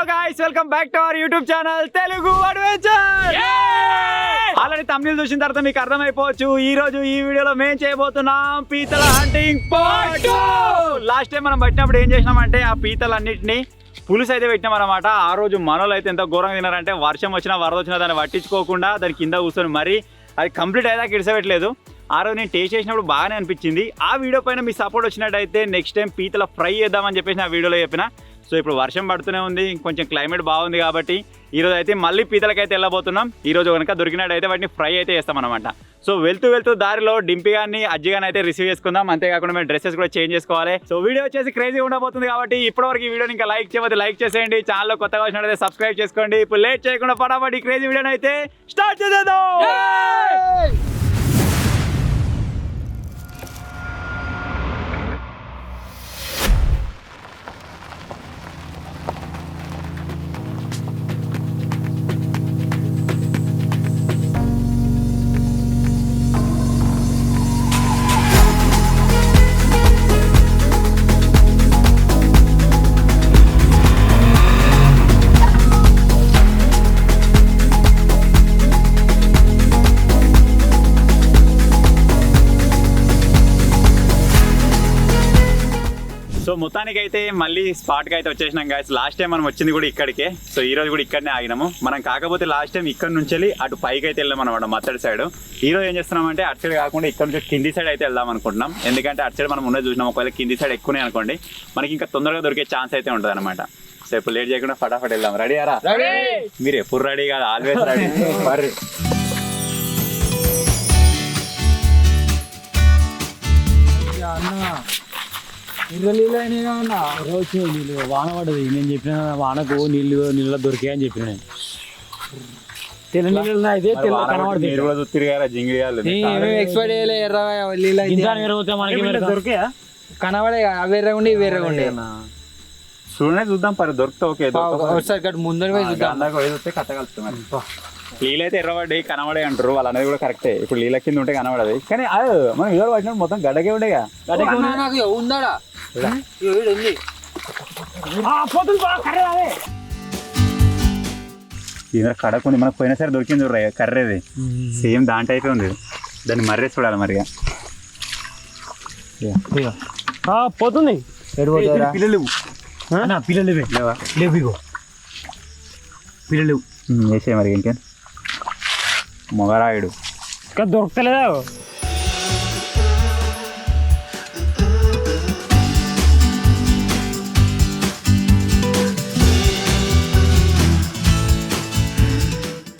Hello guys, welcome back to our YouTube channel Telugu adventure. Already Tamil చూసిన తర్వాత మీకు అర్థమైపోవచ్చు, ఈ రోజు ఈ వీడియోలో మేము చేయబోతున్నాం పీతల హంటింగ్ పార్ట్ 2. లాస్ట్ టైం మనం పట్టినప్పుడు ఏం చేసినామంటే ఆ పీతలన్నింటినీ పులుసు అయితే పెట్టినాం అనమాట. ఆ రోజు మనోళ్ళు అయితే ఎంత ఘోరంగా తినారంటే వర్షం వచ్చినా వరద వచ్చినా దాన్ని పట్టించుకోకుండా దాని కింద కూర్చొని మరి అది కంప్లీట్ అయ్యాక ఇడిసపెట్టలేదు. ఆ రోజు నేను టేస్ట్ చేసినప్పుడు బాగానే అనిపించింది. ఆ వీడియో పైన మీ సపోర్ట్ వచ్చినట్టయితే నెక్స్ట్ టైం పీతల ఫ్రై చేద్దామని చెప్పేసి ఆ వీడియోలో చెప్పిన. సో ఇప్పుడు వర్షం పడుతూనే ఉంది, కొంచెం క్లైమేట్ బాగుంది కాబట్టి ఈరోజు అయితే మళ్ళీ పీతలకైతే వెళ్ళబోతున్నాం. ఈరోజు కనుక దొరికినట్టయితే వాటిని ఫ్రై అయితే చేస్తామన్నమాట. సో వెళ్తూ దారిలో డింపి గారిని అజ్జి గారిని అయితే రిసీవ్ చేసుకుందాం. అంతేకాకుండా మేము డ్రెస్సెస్ కూడా చేంజ్ చేసుకోవాలి. సో వీడియో వచ్చేసి క్రేజీ ఉండబోతుంది కాబట్టి ఇప్పటివరకు ఈ వీడియోని ఇంకా లైక్ చేయకపోతే లైక్ చేసేయండి. ఛానల్లో కొత్తగా వచ్చినట్టయితే సబ్స్క్రైబ్ చేసుకోండి. ఇప్పుడు లేట్ చేయకుండా ఫటాఫట్ ఈ క్రేజీ వీడియోని అయితే స్టార్ట్ చేసేద్దాం. సో మొత్తానికి అయితే మళ్ళీ స్పాట్కి అయితే వచ్చేసినాం గాయస్. లాస్ట్ టైం మనం వచ్చింది కూడా ఇక్కడికే. సో ఈ రోజు కూడా ఇక్కడనే ఆగినాము మనం. కాకపోతే లాస్ట్ టైం ఇక్కడ నుంచి వెళ్ళి అటు పైకి అయితే వెళ్ళాం అనమాట, మత్తడి సైడ్. ఈ రోజు ఏం చేస్తున్నామంటే అటు సైడ్ కాకుండా ఇక్కడ నుంచి కింది సైడ్ అయితే వెళ్దాం అనుకుంటున్నాం. ఎందుకంటే అటు సైడ్ మనం ఉన్నది చూసినాం, ఒకవేళ కింది సైడ్ ఎక్కువనే అనుకోండి మనకి ఇంకా తొందరగా దొరికే ఛాన్స్ అయితే ఉంటుంది అనమాట. సో ఇప్పుడు లేట్ చేయకుండా ఫటాఫట్ వెళ్దాం. రెడీ అరా? మీరు ఎప్పుడు రెడీ కాదు, ఆల్వేస్ రెడీ. మరి నీళ్ళు వాన పడ్డది. నేను చెప్పిన వానకు నీళ్ళ దొరికాయి అని చెప్పిన. నేను తెల్ల నీళ్ళు అయితే తెల్ల కనబడుతుంది. దొరికాయా కనబడే వేరే ఉండి వేరే ఉండే చూడనే చూద్దాం. పరి దొరికితే ఓకే, ఒకసారి ముందర నీళ్ళు అయితే ఎర్రబడ్డాయి కనబడే అంటారు వాళ్ళు అనేది కూడా కరెక్టే. ఇప్పుడు నీళ్ళ కింద ఉంటే కనబడది, కానీ అది మనం ఎవరు పట్టినప్పుడు మొత్తం గడ్డకే ఉండేగా. ఉందా కడకుంది. మనకు పోయినసారి దొరికింది కర్రేది, సేమ్ దాంట్లో అయితే ఉంది. దాన్ని మర్రేసి చూడాలి మరిగా. పోతుంది పిల్లలు పిల్లలు లేవా? లేవు పిల్లలు వేసే మరి ఇంకేం మొగరాయుడు ఇంకా దొరకలేదా?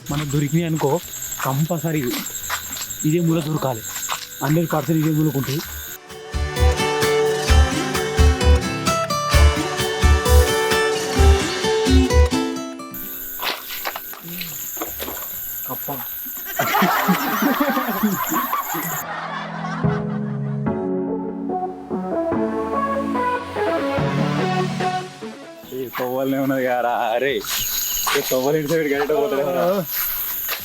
మనకు దొరికినాయి అనుకో కంపల్సరీ ఇదే మూల దొరకాలి. 100% ఇదే మూలకుంటుంది. తవ్వాలనే ఉన్నది కదా. అరే తవ్వాలి ఇంటి సైడ్ గడిట పోతుంది కదా,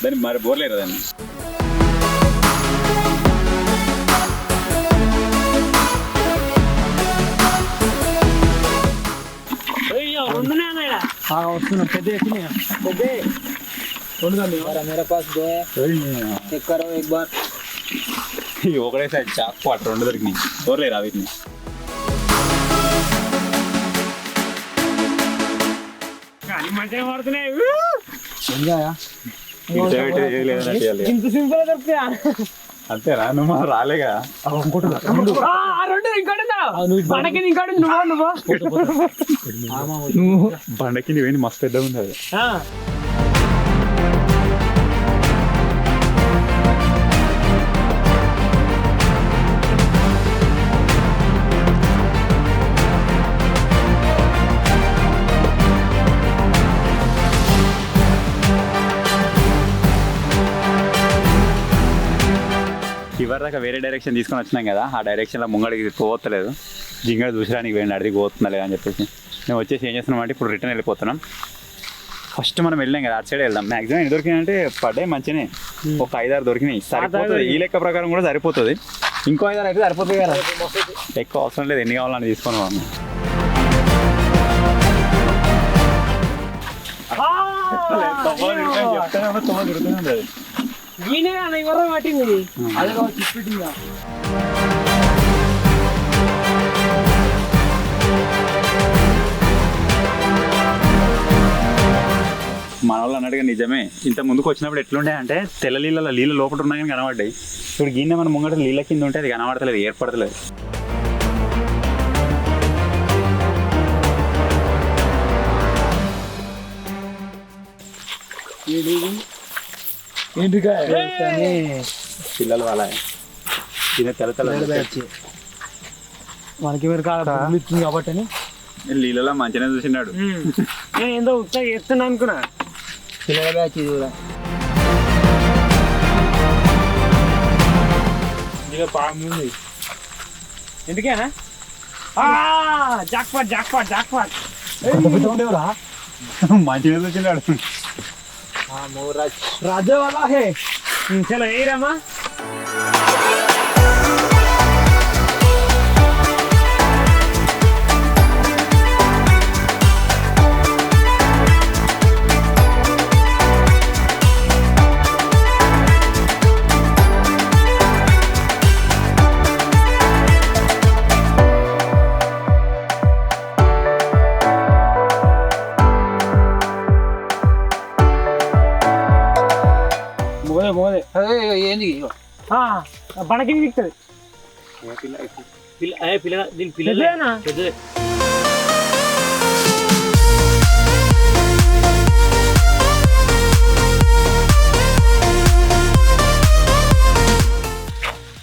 దాన్ని మరి బోర్లేరు దాన్ని. వస్తున్నా పెద్ద ఒకటే సైడ్ చాక్ పాట రెండు దొరికినాయి. బోర్లేరా వీటిని? మంచిగా పడుతున్నాయి. ఇంత సింపుల్ దొరుకుతాయా? అంతేనా? నువ్వు రాలేగా బండకి నువ్వేంటి మస్తు పెద్దగా ఉంది అది. చివరి దాకా వేరే డైరెక్షన్ తీసుకొని వచ్చినాం కదా, ఆ డైరెక్షన్లో ముంగడికి పోవట్లేదు. జింగడ చూసడానికి వేయండి అడిగి పోతుందా లేదా అని చెప్పేసి మేము వచ్చేసి ఏం చేస్తున్నాం అంటే ఇప్పుడు రిటర్న్ వెళ్ళిపోతున్నాం. ఫస్ట్ మనం వెళ్ళాం కదా అటు సైడ్ వెళ్దాం. మ్యాక్సిమం ఎన్ని దొరికినాయంటే పడ్డాయి మంచిగానే, ఒక 5-6 దొరికినాయి. సరిపోతుంది, ఈ లెక్క ప్రకారం కూడా సరిపోతుంది. ఇంకో 5-6 అయితే సరిపోతుంది కదా, ఎక్కువ అవసరం లేదు. ఎన్ని కావాలని తీసుకొని ఈయనే అన్న ఇవ్వరా పట్టింది అదే చిప్పిట్టిందా మన వాళ్ళు అన్నట్టుగా నిజమే. ఇంత ముందుకు వచ్చినప్పుడు ఎట్లుండే అంటే తెల్ల నీళ్ళ లోపల ఉన్నాయని కనబడ్డాయి. ఇప్పుడు గిన్నె మన ముంగట నీళ్ళ కింద ఉంటే అది కనబడతలేదు, ఏర్పడతలేదు. పిల్లలు వాళ్ళ కింద తెల్ల తెల్ల మనకి మీరు ఇస్తుంది కాబట్టి నీళ్ళలో మంచిగా చూసినాడు. ఏందో ఉత్సాహ చేస్తున్నా అనుకున్నా. పిల్లల బ్యాచ్ ఇది కూడా. పాముంది ఎందుకేనా జాక్పాట్ జాక్పాట్ జాక్పాట్ మంచిగా చూసినాడు. రాజా వాళ్ళ హే చలో ఏరమ్మా. ఏంది బణకి దిగుతుంది పిల్ల దీని పిల్లలేనా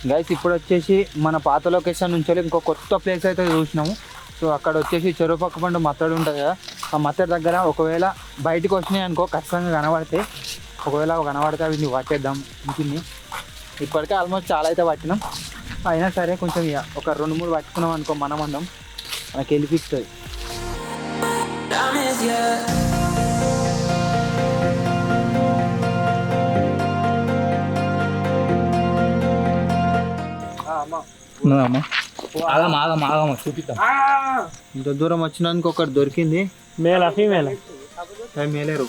గైస్ ఇప్పుడు వచ్చేసి మన పాత లొకేషన్ నుంచి ఇంకో కొత్త ప్లేస్ అయితే చూసినాము. సో అక్కడ వచ్చేసి చెరువు పక్క పండు మత్తడి ఉంటుంది కదా, ఆ మత్తడి దగ్గర ఒకవేళ బయటకు వచ్చినాయి అనుకో ఖచ్చితంగా కనబడితే, ఒకవేళ కనబడితే అవి పట్టేద్దాం ఇంటిని. ఇప్పటికే ఆల్మోస్ట్ చాలా అయితే పట్టినాం. అయినా సరే కొంచెం ఇక ఒక 2-3 పట్టుకున్నాం అనుకో మనం అందం మనకి వెళ్ళిపిస్తుంది. చూపిద్దాం. ఇంత దూరం వచ్చినానికి ఒకటి దొరికింది. మేలా ఫీమేల్ మేలేరు.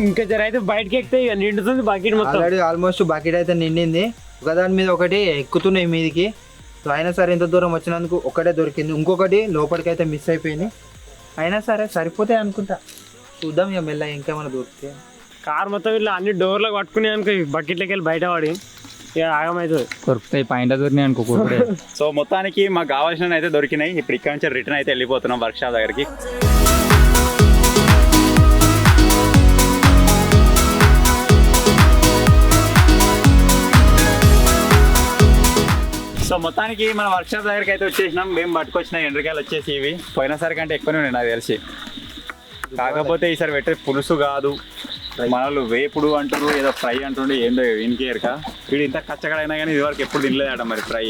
ఇంకా జర అయితే బయటకి ఎక్కితే ఇక నిండుతుంది బకెట్ మొత్తం. ఆల్రెడీ ఆల్మోస్ట్ బకెట్ అయితే నిండింది. ఒకదాని మీద ఒకటి ఎక్కుతున్నాయి మీదికి. సో అయినా సరే ఇంత దూరం వచ్చినందుకు ఒకటే దొరికింది, ఇంకొకటి లోపలికి అయితే మిస్ అయిపోయింది. అయినా సరే సరిపోతాయి అనుకుంటా. చూద్దాం ఇక మెల్ల ఇంకేమైనా దొరికితే. కార్ మొత్తం ఇట్లా అన్ని డోర్లకు పట్టుకునే అనుకో బకెట్లోకి వెళ్ళి బయట పడి ఇక ఆగమవుతుంది. దొరుకుతాయి పాయింట్ దొరికినాయి అనుకో. సో మొత్తానికి మాకు కావాల్సిన అయితే దొరికినాయి. ఇప్పుడు ఇక్కడ నుంచి రిటర్న్ అయితే వెళ్ళిపోతున్నాం వర్క్ షాప్ దగ్గరికి. సో మొత్తానికి మన వర్క్ షాప్ దగ్గరికి అయితే వచ్చేసినాం. మేము పట్టుకొచ్చిన ఎండ్రకాయలు వచ్చేసి ఇవి పోయినసారి కంటే ఎక్కువనే ఉన్నాయి నాకు తెలిసి. కాకపోతే ఈసారి పెట్టే పులుసు కాదు, మనలు వేపుడు అంటారు, ఏదో ఫ్రై అంటుండే, ఏందో ఇంకేరక. వీడు ఇంత కచ్చగడైనా కానీ ఇది వరకు ఎప్పుడు తినలేదట మరి ఫ్రై.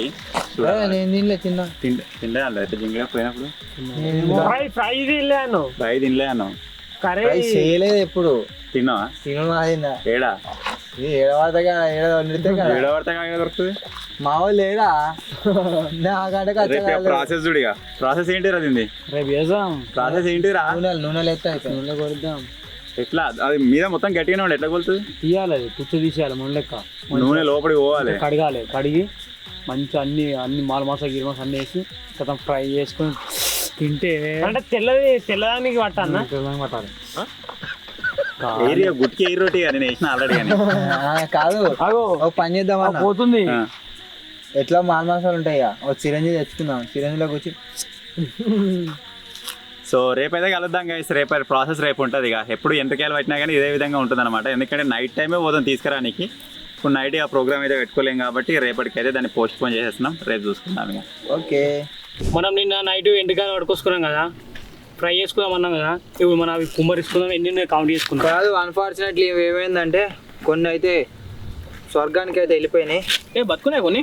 తినలే అన్న అయితే జింగ పోయినప్పుడు ఫ్రై తినలే అన్నావు. చేయలేదు ఎప్పుడు. తిన్నావా? ఏడా ఏడవడతా దొరుకుతుంది మా వాళ్ళు ఏడా. ప్రాసెస్ చూడిగా. ప్రాసెస్ ఏంటిరా తింది? ప్రాసెస్ ఏంటిరా? నూనెలు నూనె కొడుద్దాం. ఎట్లా అది మీద మొత్తం గట్టిగానే ఉండే ఎట్లా కొలుతుంది? తీయాలి, అది పుచ్చు తీసేయాలి. మన లెక్క నూనె లోపలికి పోవాలి, కడగాలి. కడిగి మంచి అన్ని మాలమాస గిరిమాస అన్ని వేసి కొంచెం ఫ్రై చేసుకొని తింటే అంటే తెల్లదానికి పట్టాలి. పట్టాలి ఏరియా గుట్కి ఏ రోటీ నేను వేసిన ఆల్రెడీ. కానీ కాదు ఒక పని చేద్దాం పోతుంది. ఎట్లా మాలమాసాలు ఉంటాయి, ఒక చిరంజీవి తెచ్చుకుందాం. చిరంజీవిలోకి వచ్చి సో రేపైతే కలుద్దాం గైస్. రేపు ప్రాసెస్ రేపు ఉంటుంది. ఇక ఎప్పుడు ఎంతకాయలు పట్టినా కానీ ఇదే విధంగా ఉంటుంది అనమాట. ఎందుకంటే నైట్ టైమే పోదాం తీసుకురానికి. ఇప్పుడు నైట్ ఆ ప్రోగ్రామ్ అయితే పెట్టుకోలేం కాబట్టి రేపటికైతే దాన్ని పోస్ట్ పోన్ చేసేస్తున్నాం. రేపు చూసుకుందాం ఇక. ఓకే. మనం నిన్న నైట్ ఎండుకాయలు పట్టుకొసుకున్నాం కదా, ఫ్రై చేసుకుందాం అన్నాం కదా. ఇప్పుడు మనం అవి కుమ్మరిసుకుందాం, ఎన్ని కౌంట్ చేసుకుందాం. కాదు, అన్ఫార్చునేట్లీ ఏమైందంటే కొన్ని అయితే స్వర్గానికి అయితే వెళ్ళిపోయినాయి. బతుకున్నాయి కొన్ని.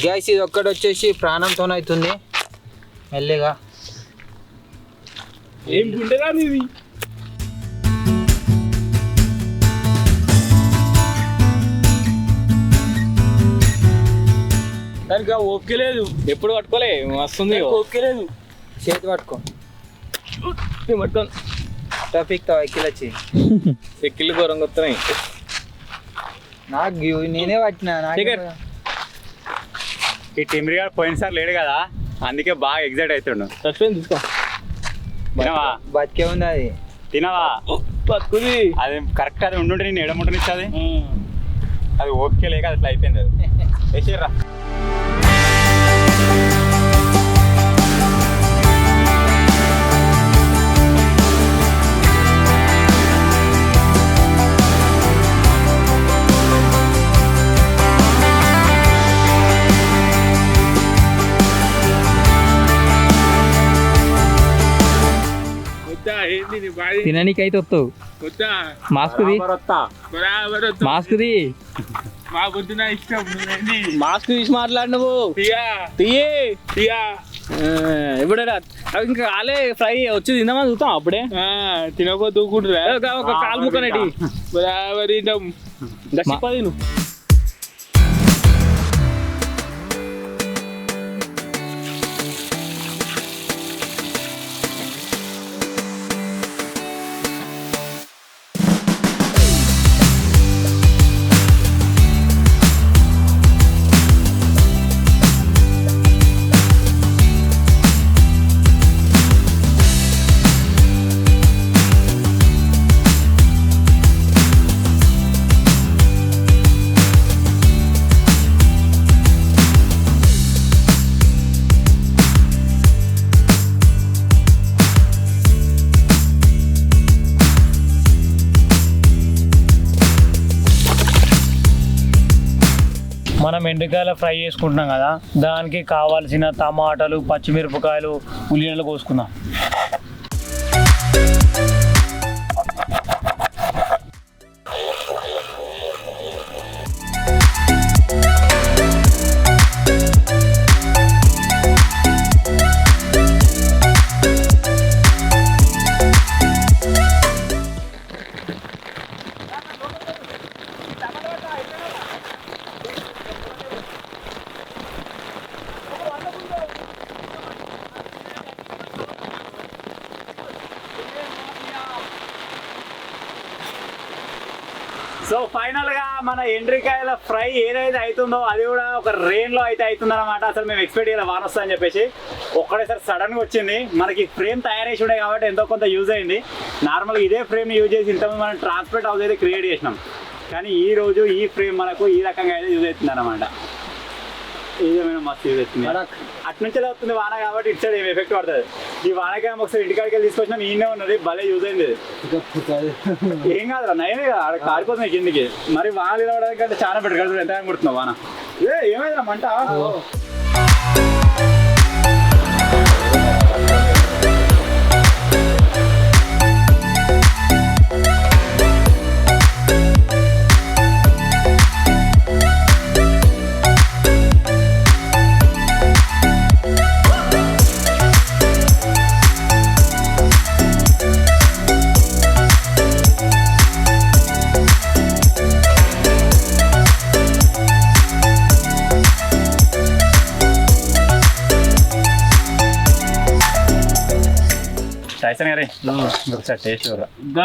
గ్యాస్ ఇది ఒక్కటి వచ్చేసి ప్రాణంతో అవుతుంది మెల్లిగా. ఏం గుండెరా ఇది? దానికి ఓపిక లేదు, ఎప్పుడు పట్టుకోలే, వస్తుంది ఓపిక లేదు. చేతి పట్టుకో పట్టుకోను. ట్రాఫిక్ తో ఎక్కిలు వచ్చి ఎక్కిళ్ళు ఘోరంగా వస్తున్నాయి. నాకు నేనే పట్టినా. ఈ టిమ్రీ గారు పోయినసారి లేడు కదా, అందుకే బాగా ఎగ్జైట్ అవుతుండు. సస్పెన్స్ తీసుకో. తినవా? బతికే ఉంది అది. తినవా? బతుకుది అది కరెక్ట్. అది ఉండుంటే నేను ఎడముంటనిస్తుంది. అది ఓకే లేక అట్లా అయిపోయింది. అది వేసేర్రా. తిననీకైతే వస్తావు. మాస్క్ది మాస్క్ది మాస్క్ తీసి మాట్లాడినవు తీయే ఎప్పుడైనా ఇంకా కాలే ఫ్రై వచ్చి తిందామని చూస్తాం. అప్పుడే తినకో దూకుంటురా ఒక కాలు ముక్కనటి బరాబరి గచ్చిపది నువ్వు. మనం ఎండుకాయల ఫ్రై చేసుకుంటున్నాం కదా, దానికి కావాల్సిన టమాటాలు, పచ్చిమిరపకాయలు, ఉల్లిగడ్డలు కోసుకుందాం. సో ఫైనల్ గా మన ఎండ్రికాయల ఫ్రై ఏదైతే అవుతుందో అది కూడా ఒక రెయిన్ లో అయితే అవుతుంది అనమాట. అసలు మేము ఎక్స్పెక్ట్ చేయాలి వాన వస్తా అని చెప్పేసి, ఒక్కడేసారి సడన్ గా వచ్చింది. మనకి ఫ్రేమ్ తయారేసి ఉండే కాబట్టి ఎంతో కొంత యూజ్ అయింది. నార్మల్గా ఇదే ఫ్రేమ్ యూజ్ చేసి ఇంతకుముందు మనం ట్రాన్స్పోర్ట్ హౌస్ అయితే క్రియేట్ చేసినాం, కానీ ఈ రోజు ఈ ఫ్రేమ్ మనకు ఈ రకంగా అయితే యూజ్ అవుతుంది అనమాట. ఏదేమైనా మస్తు యూజ్ అవుతుంది. అటు నుంచి వస్తుంది వాన కాబట్టి ఇటు సైడ్ ఏం ఎఫెక్ట్ పడుతుంది. ఈ వానకాయ ఒకసారి ఇంటికాడికి వెళ్ళి తీసుకొచ్చినా ఈయనే ఉన్నది, భలే యూజ్ అయింది. ఏం కాదురా, నయమే కదా, అక్కడ కారిపోతుంది కిందికి. మరి వాన నిలవడానికి అంటే చాలా బెటర్ కదా. ఎంత కొడుతున్నావు వాన? ఏమైందిరా మంట?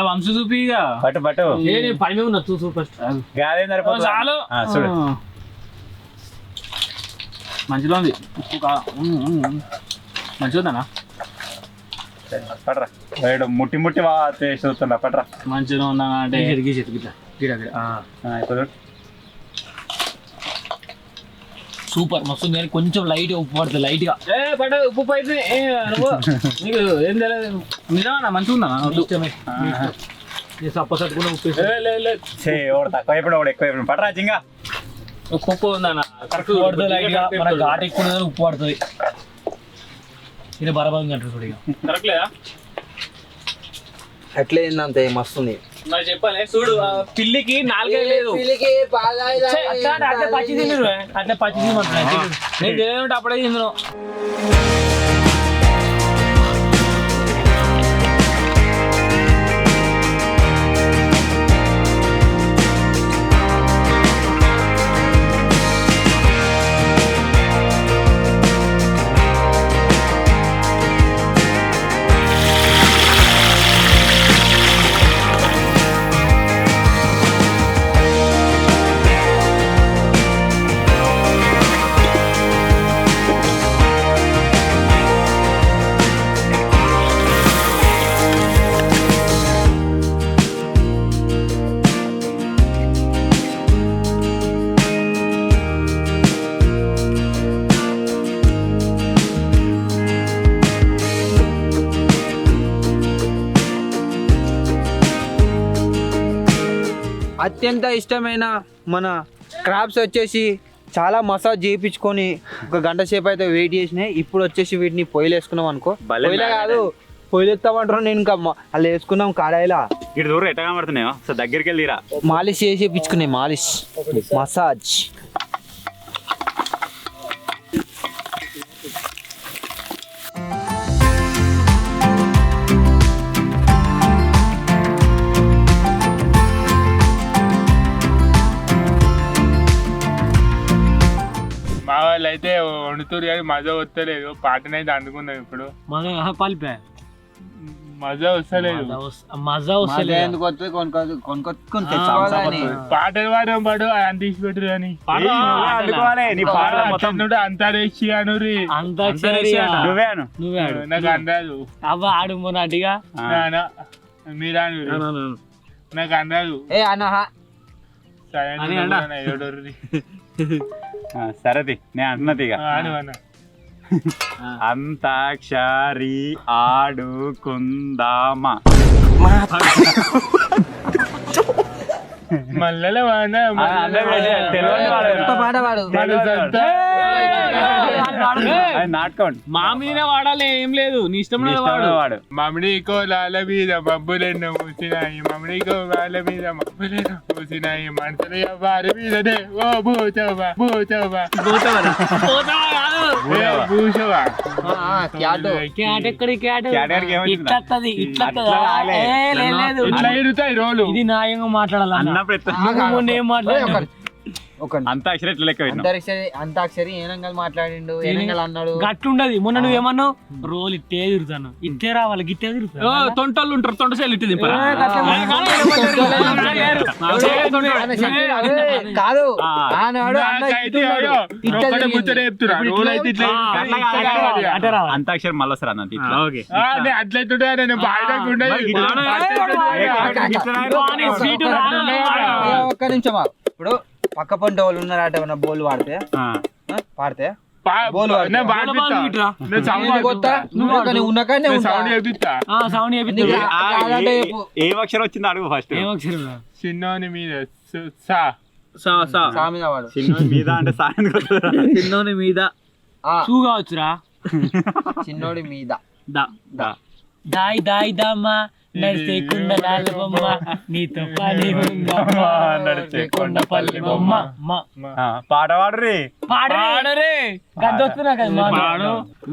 వంశ చూపి పట్టు పట్టు పైన ఉన్నా చూసు ఫస్ట్. చాలు చూడు, మంచిగా ఉంది. మంచిగా ఉందన్నా? పట్రా ముట్టి ముట్టి టేస్ట్ అవుతుందా? పట్రా మంచిగా ఉందా అంటే సూపర్ మస్తు ఉంది. కానీ కొంచెం లైట్ ఉప్పు పడుతుంది, లైట్ గా ఉప్పు అయితే నీకు ఏం తెలియదు. నిజమన్నా మంచిగా ఉందా? సప్పసట్టుకున్న ఉప్పు తక్కువ అయిపోయి ఎక్కువ అయిపోయి. పట్రా జింగా ఉప్పు ఉందన్న కరెక్ట్ పడుతుంది, లైట్ గా. మన ఘాట్ ఎక్కువ ఉప్పు పడుతుంది. ఇది బరాబర్ అంటారు చూడ. కరెక్ట్ లేదా? అట్లే అంతే మస్తుంది. మరి చెప్పాలి చూడు పిల్లికి నాలుగే లేదు అట్లా పచ్చి తిండు అట్లా పచ్చి తినమంటున్నా నేను తినేది అప్పుడే తిందును అత్యంత ఇష్టమైన మన క్రాబ్స్ వచ్చేసి చాలా మసాజ్ చేయించుకొని ఒక గంట సేపు అయితే వెయిట్ చేసినాయి. ఇప్పుడు వచ్చేసి వీటిని పొయ్యిలు వేసుకున్నాం అనుకో, పొయ్యిలే కాదు పొయ్యిలు ఎత్తామంటారు. నేను ఇంకా అలా వేసుకున్నాం కాడాయిలా ఇటు దూరం ఎట్టగా పడుతున్నాయో సో దగ్గరికి వెళ్ళిరా మాలిష్ చేసి చేయించుకున్నాయి. మాలిష్ మసాజ్ మా వాళ్ళు అయితే వండుతారు కానీ మజా వస్తలేదు. పాటనైతే అందుకున్నాం ఇప్పుడు పలిపా మజా వస్తలేదు. మజా వస్తలేదు ఎందుకు వస్తుంది కొనుక్కొని తెచ్చుకోవాలని పాటలు పాడడం పాడు అని తీసి పెట్టరు కానీ నీ పాటలు మొత్తం అంతా వేసి అనురి నువ్వే అను. నువ్వే ఆడు నాకు అందాదు. అవ్వ ఆడు మొన్నటిగా మీరు నాకు అందాదు. ఏ అనహా సరేది నేను అంటున్నది ఇక అంతాక్షరి ఆడుకుందామా మల్లెల వాన నాటకం మా మీదనే వాడాలి ఏం లేదు నీ ఇష్టం వాడు మమ్మడికో లాల మీద మబ్బులెన్నో మూసినాయి. మమ్మడికో వాళ్ళ మీద మబ్బులెన్నో మూసినాయి. మనసులు వారి మీదనే ఓ భూచవా భూచవా భూషవా ఇట్లా ఇరుతాయి రోలు. ఇది న్యాయంగా మాట్లాడాలి అంతాక్షరి ఎట్లా లెక్క అంతాక్షరి ఏనంగల్ మాట్లాడిండు, ఏనంగల్ అన్నాడు. గట్టుండదు. మొన్న నువ్వేమన్నావు రోల్ ఇట్టే తిరుగుతాను, ఇట్టే రావాలి, గిట్టే తిరుగుతాను. తొంటలు ఉంటారు, తొంటసేలు ఇట్టే కాదు అంతాక్షరి మళ్ళీ వస్తారు అన్నది అట్లయితే ఒక్క నిమిషమా. ఇప్పుడు పక్క పంట వాళ్ళు ఉన్నారట, ఏమన్నా బోల్ వాడితే పాడితే ఏ అక్షరం వచ్చింది అడుగు ఫస్ట్. చిన్నోని మీద మీద అంటే చిన్నోని మీద కావచ్చురా. చిన్నోడి మీద దాయి దాయి దమ్మా నడిచే కుండలాల బొమ్మ నీతో పని ఉందమ్మా నడిచే కొండపల్లి బొమ్మ. పాట పాడరే పాడరే గద్దొస్తున్నా కదా.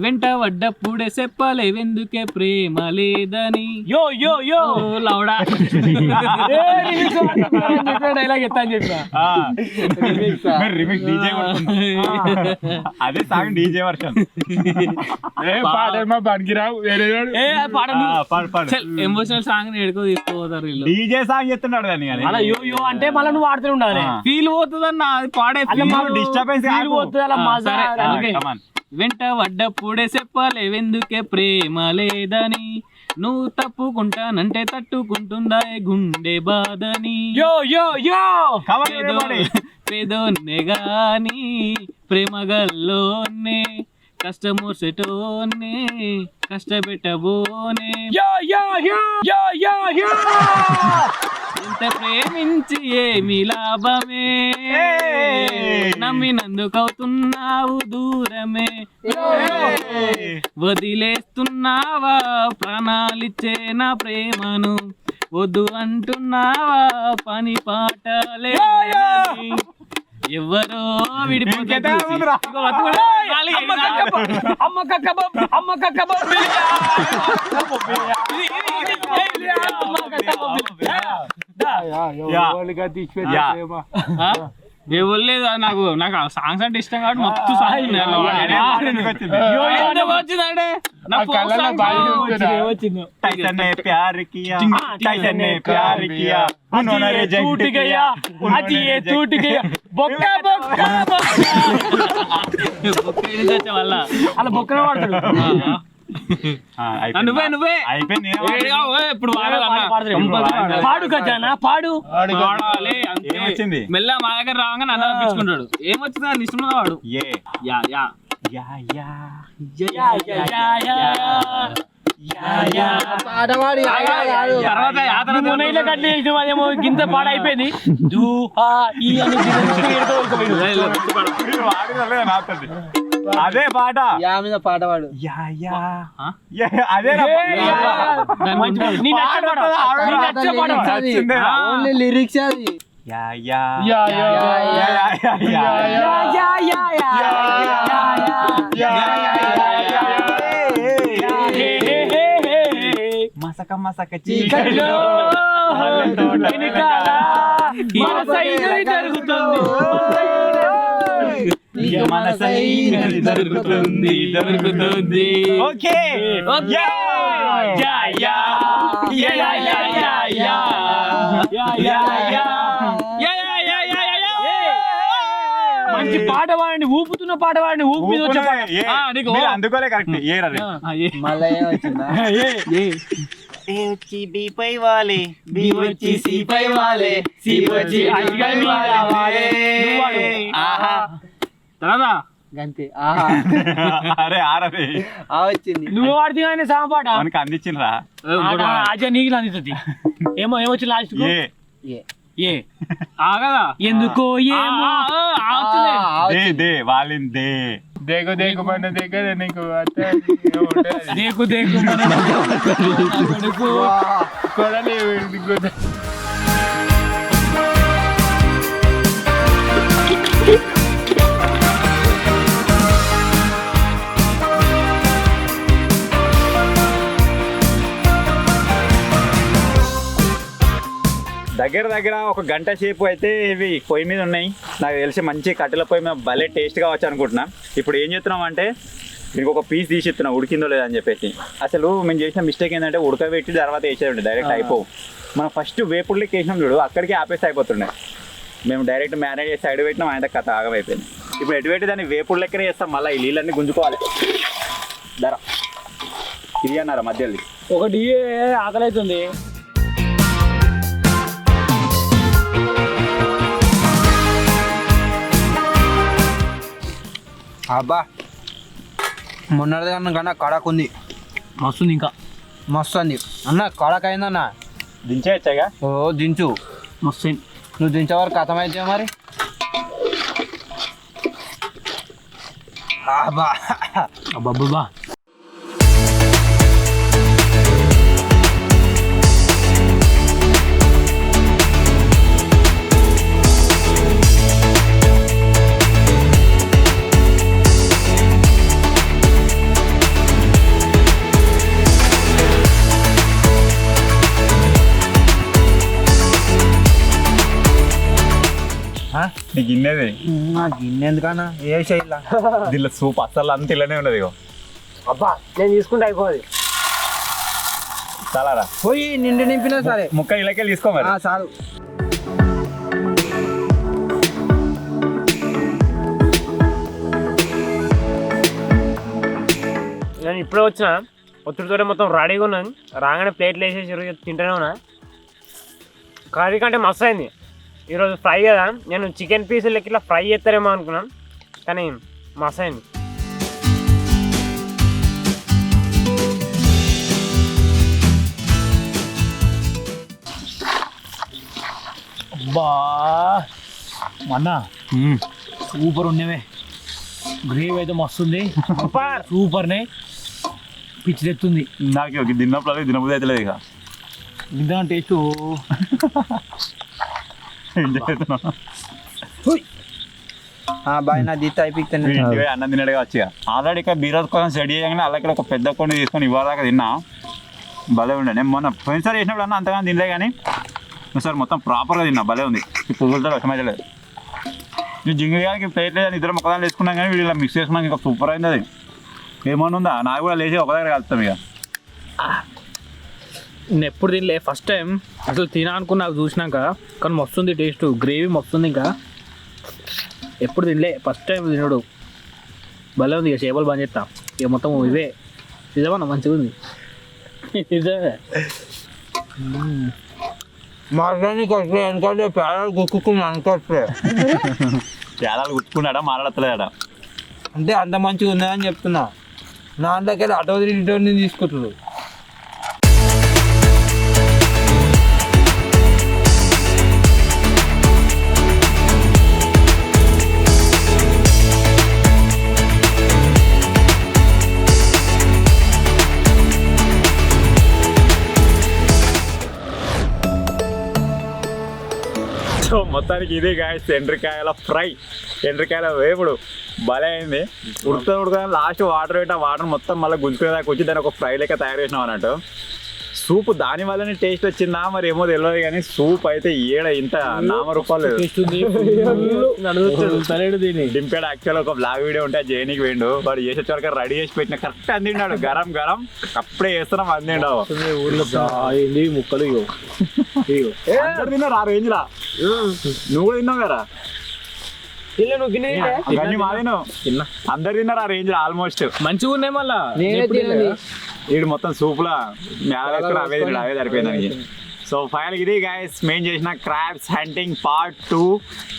వెంట పడ్డప్పుడే చెప్పలే వెందుకే ప్రేమ లేదని. యో యో యో లౌడా డైలాగ్ ఎత్తా అని చెప్పా. అదే song DJ version. Emotional song ఎడుకో తీసుకోపోతారు డీజే సాంగ్ చెప్తున్నాడు దాన్ని. అలా యో యో అంటే మళ్ళీ నువ్వు వాడుతూ ఉండాలి. ఫీల్ పోతుంది అన్న పాడే డిస్టర్బెన్స్ ఫీల్ పోతుంది. అలా మజా వెంట పడ్డప్పుడే చెప్పలే వెందుకే ప్రేమ లేదని. నువ్వు తప్పుకుంటానంటే తట్టుకుంటుందా గుండె బాధని. యో యో యో పేదోన్నే గాని ప్రేమ గల్లోనే కష్టమోసటోనే కష్టపెట్టబోనే. ఇంత ప్రేమించి ఏమి లాభమే నమ్మినందుకవుతున్నావు దూరమే. వదిలేస్తున్నావా ప్రాణాలిచ్చే నా ప్రేమను వద్దు అంటున్నావా పని పాటలే ఎవరో విడిపోతే లేదు నాకు నాకు సాంగ్స్ అంటే ఇష్టం కాబట్టి మొత్తం సాంగ్స్ వచ్చిందంటే నా వచ్చింది టైసన్ ने प्यार किया टाइसन ने प्यार किया उन्होंने रिजेक्ट किया आज ये टूट गया బొక్క బొక్క బొక్క అలా బొక్కన వాడతాడు నువ్వే అయిపోయింది ఇప్పుడు పాడు ఖజానా పాడు పాడాలి ఏమొచ్చింది మెల్ల మా దగ్గర రాగానే నన్ను అనిపించుకుంటాడు ఏమొచ్చింది అని ఇష్టం వాడు ఏ యా యా యా యా గింత పాడైపోయింది అదే పాట మీద పాట పాడు అదే ఓన్లీ లిరిక్స్ అది యా యా మసక మసక చీకటిలో జరుగుతుంది ఓకే మంచి పాట వాడిని ఊపుతున్న పాట వాడిని ఊపి అందుకోలే కరెక్ట్ ఏ రే మళ్ళీ వచ్చిందా ఏ వచ్చి బి పై వాలే బి వచ్చి సి పై వాలే సి వచ్చి ఐగల్ మీద వాలే ఆహా తర్వాత గంతే ఆహా అరే ఆరరే ఆ వచ్చింది నువ్వు వాడితే కానీ సామ పాట మనకి అందించినరా అజయ్ నీకు అందిస్తుంది ఏమొచ్చి లాస్ట్ ఏ ఏ ఆగదా ఎందుకో ఏమో దే దే వాలిందే देखो देखो मन देखो నీకు దేకు దేకు కొడలి దగ్గర దగ్గర ఒక గంట సేపు అయితే ఇవి పొయ్యి మీద ఉన్నాయి. నాకు తెలిసి మంచి కట్టెల పొయ్యి మీద భలే టేస్ట్ కావచ్చు అనుకుంటున్నా. ఇప్పుడు ఏం చేస్తున్నాం అంటే దీనికి ఒక పీస్ తీసి ఇస్తున్నాం ఉడికిందో లేదని చెప్పేసి. అసలు మేము చేసిన మిస్టేక్ ఏంటంటే ఉడకబెట్టి తర్వాత వేసేది డైరెక్ట్ అయిపోవు. మనం ఫస్ట్ వేపుడులకి వేసినాం చూడు అక్కడికి ఆపేసి అయిపోతుండే. మేము డైరెక్ట్ మ్యారినేట్ చేసి సైడ్ పెట్టినాం, ఆయన కథ ఆగమైపోయింది. ఇప్పుడు ఎటు పెట్టి దాన్ని వేపుడు లెక్కనే చేస్తాం. మళ్ళీ ఈ నీళ్ళన్నీ గుంజుకోవాలి. ధర ఇది అన్నారా మధ్యలో ఒకటి ఆకలి అవుతుంది. అబ్బా మొన్నది కన్నా కడక్ ఉంది, మస్తుంది. ఇంకా మస్తు అంది అన్న. కడక్ అయిందన్న, దించేయచ్చాగా. ఓ దించు, మస్తు. నువ్వు దించే వరకు అర్థమైతే మరి. అబ్బా అబ్బబ్బా నీ గిన్నెది గిన్నె ఎందుకన్నా ఏ చేయాల దీనిలో సూప్ అసలు అంత ఇలానే ఉన్నది. ఇగో అబ్బా నేను తీసుకుంటే అయిపోదు. చాలారా పోయి నిండి నింపినా సరే ముక్క ఇలాకెళ్ళి తీసుకో మరి. చాలు. నేను ఇప్పుడే వచ్చిన ఒత్తిడితోనే మొత్తం రెడీగా ఉన్నాను. రాగానే ప్లేట్లు వేసేసి తింటూనే ఉన్నా. కర్రీ కంటే మస్తు అయింది. ఈరోజు ఫ్రై కదా, నేను చికెన్ పీసులు లెక్క ఇట్లా ఫ్రై చేస్తారేమో అనుకున్నాను, కానీ మస్తు అయింది. అబ్బా అన్న సూపర్ ఉండేవే. గ్రేవీ అయితే మస్తుంది, సూపర్నే పిచ్చి తెస్తుంది. నాకు తిన్నప్పుడు అది తినబుద్ధి అయితే లేదు. ఇక ఇంత టేస్ట్ బాయ్ నా దీత అయిపోయింది ఇంటికి అన్నం తినడుగా వచ్చి ఆల్రెడీ ఇక్కడ బీరోజ్ కోసం సెట్ చేయగానే అలా ఇక్కడ ఒక పెద్ద కొండ తీసుకొని ఇవ్వదాకా తిన్నా భలే ఉండే. నేను మొన్న పోయినసారి చేసినప్పుడు అన్న అంతగానో తినలే కానీ సార్ మొత్తం ప్రాపర్గా తిన్నా భలే ఉంది. ఈ పువ్వులతో విషమైతే లేదు. నేను జింగిలిగానికి ప్లేట్ లేదని ఇద్దరు ఒకదాని వేసుకున్నాం కానీ వీళ్ళు ఇలా మిక్స్ చేసుకున్నాక ఇంకా సూపర్ అయింది. అది ఏమన్నా ఉందా నాకు కూడా లేచి ఒక దగ్గర కలుపుతాం ఇక. నేను ఎప్పుడు తినలే, ఫస్ట్ టైం అసలు తినాలనుకున్నా చూసినాక. కానీ మస్తుంది టేస్ట్, గ్రేవీ మస్తుంది. ఇంకా ఎప్పుడు తినలే, ఫస్ట్ టైం తినడు. భలే ఉంది. ఇక చేపలు బంద్ చేస్తా ఇక మొత్తం ఇవే. నిజమన్నా మంచిగా ఉంది. నిజమే. మాట్లాడానికి వస్తే ఎందుకంటే పేడలు గుక్కుని అనుకొస్తే పేదాలు గుర్తుకున్నాడా మాట్లాడతలేడా అంటే అంత మంచిగా ఉన్నదని చెప్తున్నా. నా దగ్గర అటో ఇటో తీసుకుంటారు. సో మొత్తానికి ఇది గాయస్ ఎండ్రికాయల ఫ్రై, ఎండ్రికాయల వేపుడు భలే అయింది. ఉడతా లాస్ట్ వాటర్ పెట్టి ఆ వాటర్ మొత్తం మళ్ళీ గుంజుకునేదాకా వచ్చి దాన్ని ఒక ఫ్రై లెక్క తయారు చేసినాం అన్నట్టు. సూప్ దాని వల్లనే టేస్ట్ వచ్చిందా మరి ఏమో తెలియదు కానీ సూప్ అయితే ఏడ ఇంత నామరూపాలు డింపాడు. యాక్చువల్ ఒక బ్లాగ్ వీడియో ఉంటే జైనికి వేయండు వాడు చేసే వరకు రెడీ చేసి పెట్టిన కరెక్ట్ అందిండాడు. గరం గరం అప్పుడే చేస్తున్నాం అందిండు. ముక్కలు అందరు తిన్నారు ఆ రేంజ్ లా. నువ్వు కూడా తిన్నావు కదా అందరు తిన్నారు ఆ రేంజ్ లో ఆల్మోస్ట్. మంచిగా ఉన్నాయి. మళ్ళా వీడు మొత్తం సూప్ లా అవే సరిపోయింది. సో ఫైనల్ ఇది గైస్ మేము చేసిన క్రాబ్స్ హంటింగ్ పార్ట్ 2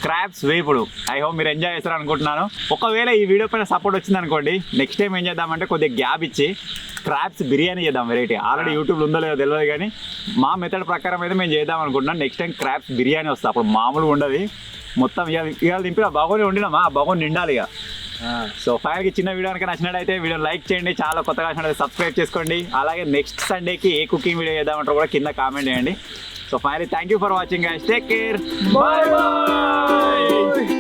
క్రాబ్స్ వేపుడు. ఐ హోప్ మీరు ఎంజాయ్ చేస్తారు అనుకుంటున్నాను. ఒకవేళ ఈ వీడియో పైన సపోర్ట్ వచ్చింది అనుకోండి, నెక్స్ట్ టైం ఏం చేద్దామంటే కొద్దిగా గ్యాప్ ఇచ్చి క్రాబ్స్ బిర్యానీ చేద్దాం. వెరైటీ ఆల్రెడీ యూట్యూబ్లో ఉందో లేదో తెలియదు కానీ మా మెథడ్ ప్రకారం అయితే మేము చేద్దాం అనుకుంటున్నాం. నెక్స్ట్ టైం క్రాబ్స్ బిర్యానీ వస్తుంది. అప్పుడు మామూలుగా ఉండదు. మొత్తం ఇవాళ దింపి ఆ బగోని వండినామా, ఆ బగోని నిండాలి ఇక. సో ఫైనల్కి చిన్న వీడియో కనుక నచ్చినట్టయితే వీడియో లైక్ చేయండి. చాలా కొత్తగా నచ్చినట్టు సబ్స్క్రైబ్ చేసుకోండి. అలాగే నెక్స్ట్ సండేకి ఏ కుకింగ్ వీడియో చేద్దామంటారో కూడా కింద కామెంట్ చేయండి. So finally thank you for watching guys. Take care. By by.